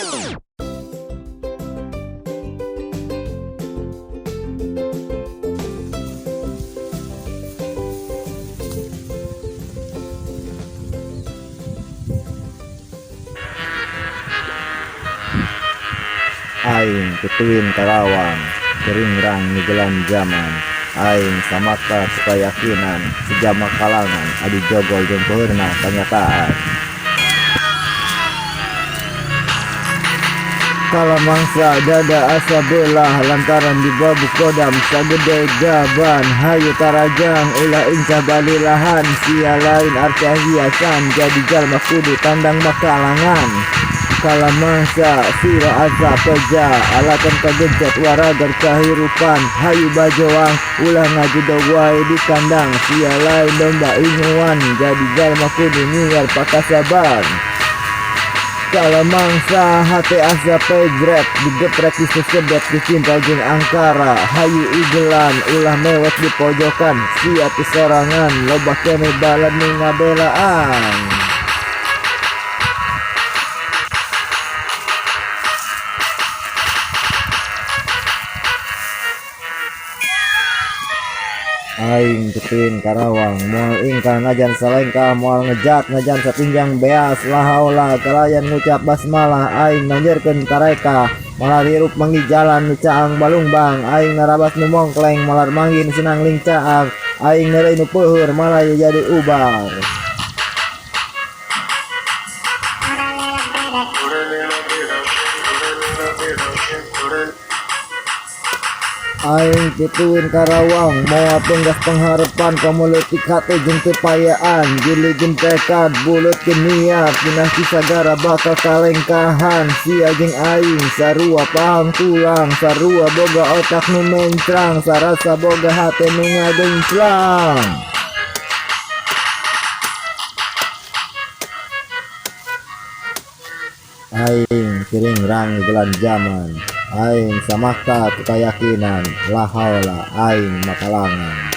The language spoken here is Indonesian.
Aing Ketuin Karawang Keringrang ngegelan zaman Aing Samata Keyakinan Sejama kalangan Adi Jogol jeung peurna kenyataan Kala mangsa dada asa belah lantaran di babu kodam sagede gaban hayu tarajang ulah incah balilahan sia lain arca hiasan jadi jalma kudu tandang makalangan kala mangsa sira asa peja alatan kagencet waragar kahirupan hayu bajoang ulah ngajudog wae di kandang sia lain domba inyuan jadi jalma kudu nyingar pakasaban kala mangsa hati asa pejret digeprek disesedot dicinta jeung angkara hayu igelan ulah mewek di pojokan sia pisorangan loba kene balad nu ngabelaan Aing Ketuin Karawang moal ingkang najan salengkah moal ngejat najan satinjang beas lahaula kalayan ngucap basmalah aing nanjerkeun kareka malah hirup manggi jalan nu caang balungbang aing narabas nu mongkleng malar manggi nu sinang lingcaang aing neureuy nu peuheur malah jadi ubar Aing Ketuin Karawang mau penggas pengharapan kamuleutik hate jeung tepayaan jileujeun tekad bulutkeun niat cenah sagara bakal kalengkahan sia jeung aing sarua pahang tulang sarua boga otak nu mencrang sarasa boga hate nu ngagenclang Aing Keringrang gelan zaman Aing Samata Keyakinan lahaula aing makalangan